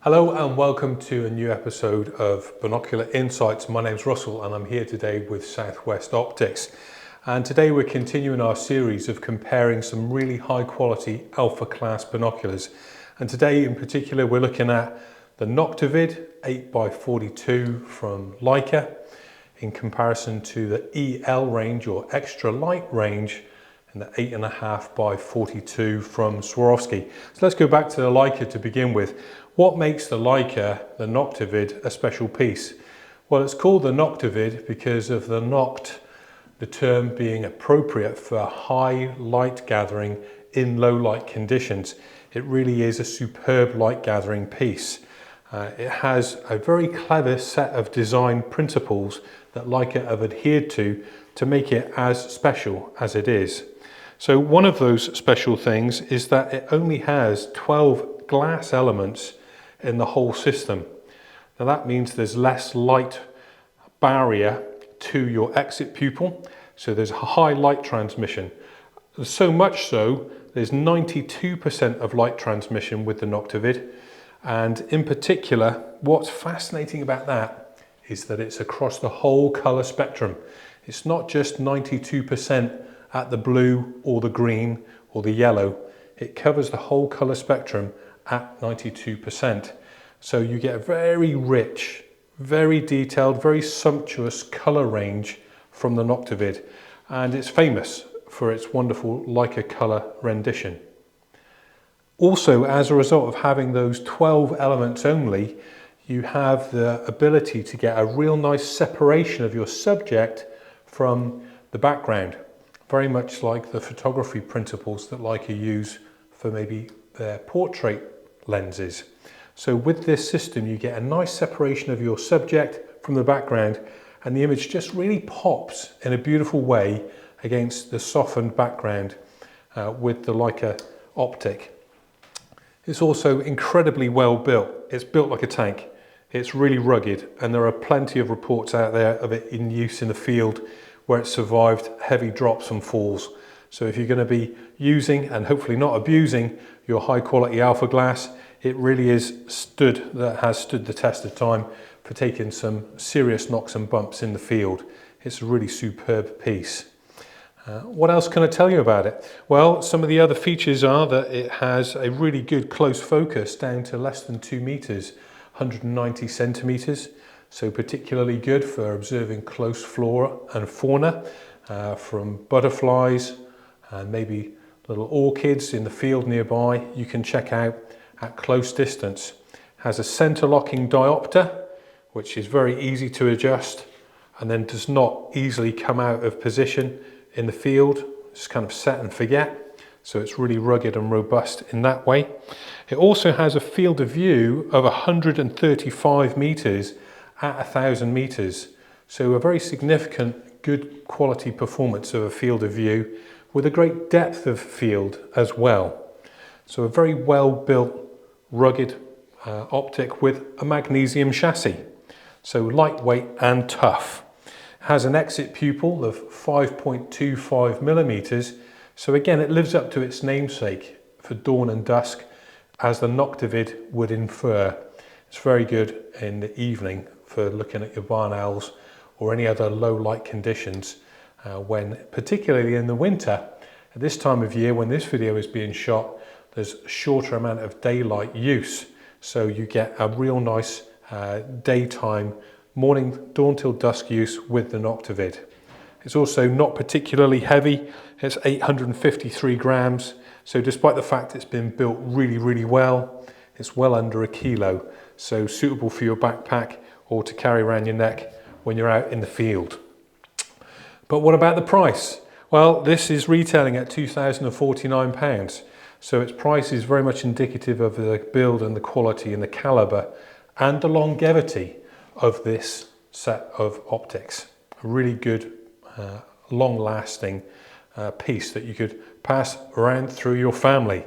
Hello and welcome to a new episode of Binocular Insights. My name's Russell and I'm here today with Southwest Optics. And today we're continuing our series of comparing some really high quality alpha class binoculars. And today in particular we're looking at the Noctavid 8x42 from Leica in comparison to the EL range or extra light range and the 8.5x42 from Swarovski. So let's go back to the Leica to begin with. What makes the Leica, the Noctavid, a special piece? Well, it's called the Noctavid because of the noct, the term being appropriate for high light gathering in low light conditions. It really is a superb light gathering piece. It has a very clever set of design principles that Leica have adhered to make it as special as it is. So one of those special things is that it only has 12 glass elements in the whole system. Now that means there's less light barrier to your exit pupil, so there's a high light transmission. So much so, there's 92% of light transmission with the Noctavid, and in particular, what's fascinating about that is that it's across the whole colour spectrum. It's not just 92% at the blue or the green or the yellow. It covers the whole colour spectrum at 92%. So you get a very rich, very detailed, very sumptuous colour range from the Noctavid, and it's famous for its wonderful Leica colour rendition. Also, as a result of having those 12 elements only, you have the ability to get a real nice separation of your subject from the background. Very much like the photography principles that Leica use for maybe their portrait lenses. So with this system you get a nice separation of your subject from the background, and the image just really pops in a beautiful way against the softened background with the Leica optic. It's also incredibly well built. It's built like a tank. It's really rugged, and there are plenty of reports out there of it in use in the field where it survived heavy drops and falls. So if you're going to be using and hopefully not abusing your high quality alpha glass, it really has stood the test of time for taking some serious knocks and bumps in the field. It's a really superb piece. What else can I tell you about it? Well, some of the other features are that it has a really good close focus down to less than 2 meters, 190 centimeters. So particularly good for observing close flora and fauna, from butterflies and maybe little orchids in the field nearby. You can check out at close distance. Has a center locking diopter, which is very easy to adjust and then does not easily come out of position in the field. It's kind of set and forget. So it's really rugged and robust in that way. It also has a field of view of 135 meters at 1,000 meters. So a very significant, good quality performance of a field of view with a great depth of field as well. So a very well built, rugged optic with a magnesium chassis. So lightweight and tough. It has an exit pupil of 5.25 millimeters. So again, it lives up to its namesake for dawn and dusk, as the Noctavid would infer. It's very good in the evening for looking at your barn owls or any other low light conditions, when particularly in the winter, at this time of year when this video is being shot, there's a shorter amount of daylight use. So you get a real nice daytime, morning, dawn till dusk use with the Noctavid. It's also not particularly heavy. It's 853 grams. So despite the fact it's been built really, really well, it's well under a kilo. So suitable for your backpack or to carry around your neck when you're out in the field. But what about the price? Well, this is retailing at £2,049. So its price is very much indicative of the build and the quality and the caliber and the longevity of this set of optics. A really good, long-lasting piece that you could pass around through your family.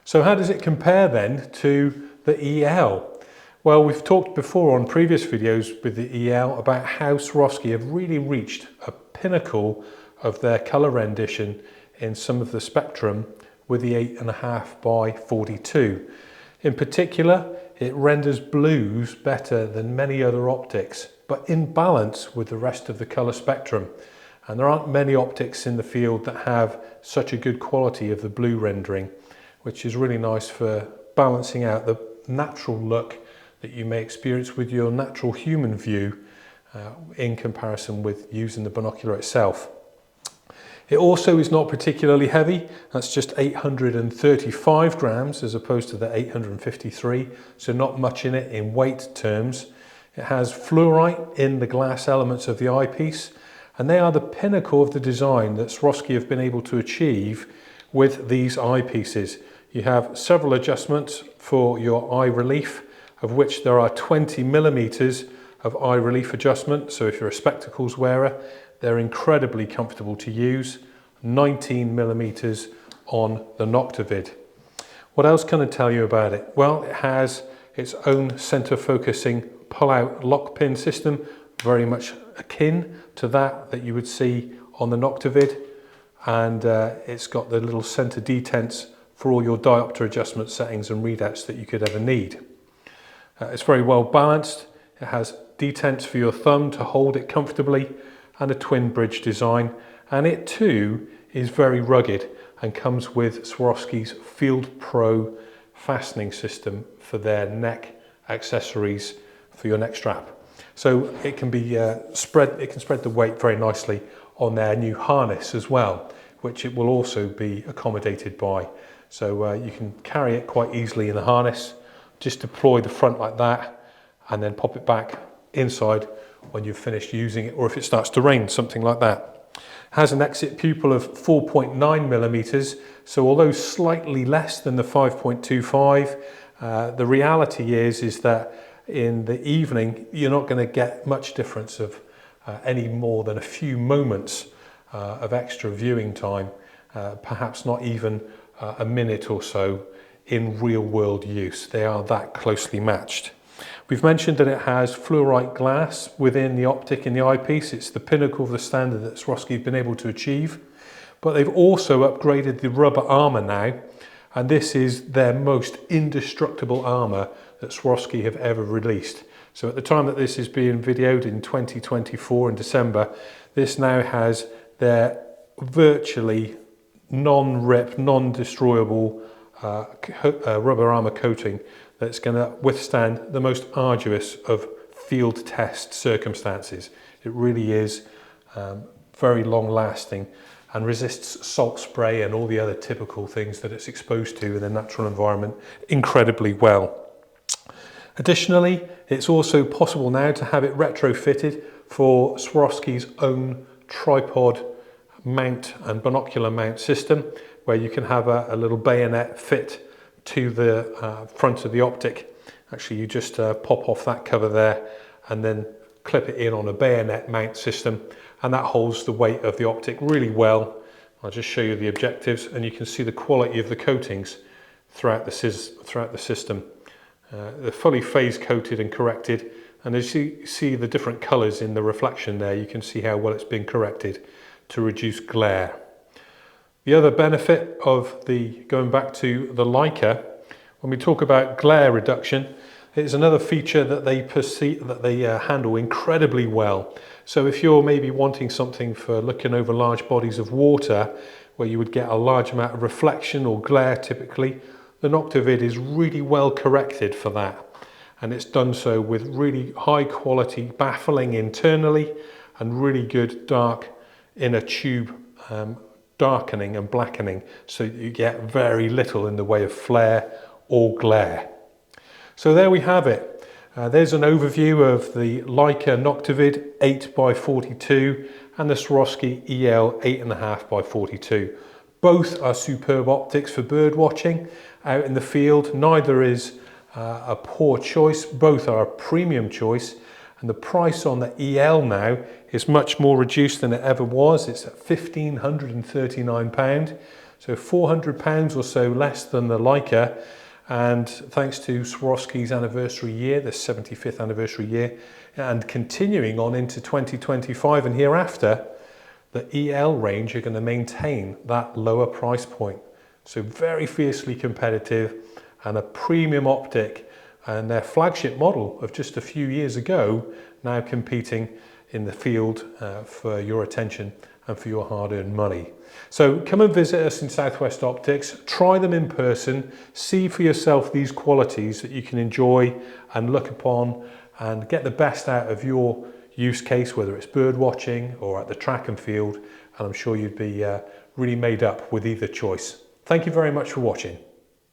So how does it compare then to the EL? Well, we've talked before on previous videos with the EL about how Swarovski have really reached a pinnacle of their colour rendition in some of the spectrum with the 8.5 by 42. In particular, it renders blues better than many other optics, but in balance with the rest of the colour spectrum. And there aren't many optics in the field that have such a good quality of the blue rendering, which is really nice for balancing out the natural look that you may experience with your natural human view in comparison with using the binocular itself. It also is not particularly heavy. That's just 835 grams as opposed to the 853, so not much in it in weight terms. It has fluorite in the glass elements of the eyepiece, and they are the pinnacle of the design that Swarovski have been able to achieve with these eyepieces. You have several adjustments for your eye relief, of which there are 20 millimeters of eye relief adjustment. So if you're a spectacles wearer, they're incredibly comfortable to use. 19 millimeters on the Noctavid. What else can I tell you about it? Well, it has its own center focusing pull-out lock pin system, very much akin to that you would see on the Noctavid. And it's got the little center detents for all your diopter adjustment settings and readouts that you could ever need. It's very well balanced. It has detents for your thumb to hold it comfortably and a twin bridge design, and it too is very rugged and comes with Swarovski's Field Pro fastening system for their neck accessories for your neck strap. So it can be spread the weight very nicely on their new harness as well, which it will also be accommodated by. So you can carry it quite easily in the harness, just deploy the front like that and then pop it back inside when you've finished using it, or if it starts to rain, something like that. It has an exit pupil of 4.9 millimeters, so although slightly less than the 5.25, the reality is that in the evening you're not going to get much difference of any more than a few moments of extra viewing time, perhaps not even a minute or so in real world use. They are that closely matched. We've mentioned that it has fluorite glass within the optic in the eyepiece. It's the pinnacle of the standard that Swarovski have been able to achieve. But they've also upgraded the rubber armour now, and this is their most indestructible armour that Swarovski have ever released. So at the time that this is being videoed in 2024 in December, this now has their virtually non-rip, non-destroyable rubber armour coating that's going to withstand the most arduous of field test circumstances. It really is very long lasting and resists salt spray and all the other typical things that it's exposed to in the natural environment incredibly well. Additionally, it's also possible now to have it retrofitted for Swarovski's own tripod mount and binocular mount system, where you can have a little bayonet fit to the front of the optic. Actually, you just pop off that cover there and then clip it in on a bayonet mount system, and that holds the weight of the optic really well. I'll just show you the objectives, and you can see the quality of the coatings throughout the system. They're fully phase coated and corrected, and as you see the different colours in the reflection there, you can see how well it's been corrected to reduce glare. The other benefit of going back to the Leica, when we talk about glare reduction, it's another feature that they handle incredibly well. So if you're maybe wanting something for looking over large bodies of water, where you would get a large amount of reflection or glare typically, the Noctavid is really well corrected for that. And it's done so with really high quality baffling internally and really good dark inner tube darkening and blackening, so you get very little in the way of flare or glare. So there we have it. There's an overview of the Leica Noctavid 8x42 and the Swarovski EL 8.5x42. Both are superb optics for bird watching out in the field. Neither is a poor choice, both are a premium choice, and the price on the EL now is much more reduced than it ever was. It's at £1,539, so £400 or so less than the Leica. And thanks to Swarovski's anniversary year, the 75th anniversary year, and continuing on into 2025 and hereafter, the EL range are going to maintain that lower price point. So very fiercely competitive and a premium optic and their flagship model of just a few years ago now competing in the field for your attention and for your hard-earned money. So come and visit us in Southwest Optics, try them in person, see for yourself these qualities that you can enjoy and look upon and get the best out of your use case, whether it's bird watching or at the track and field, and I'm sure you'd be really made up with either choice. Thank you very much for watching.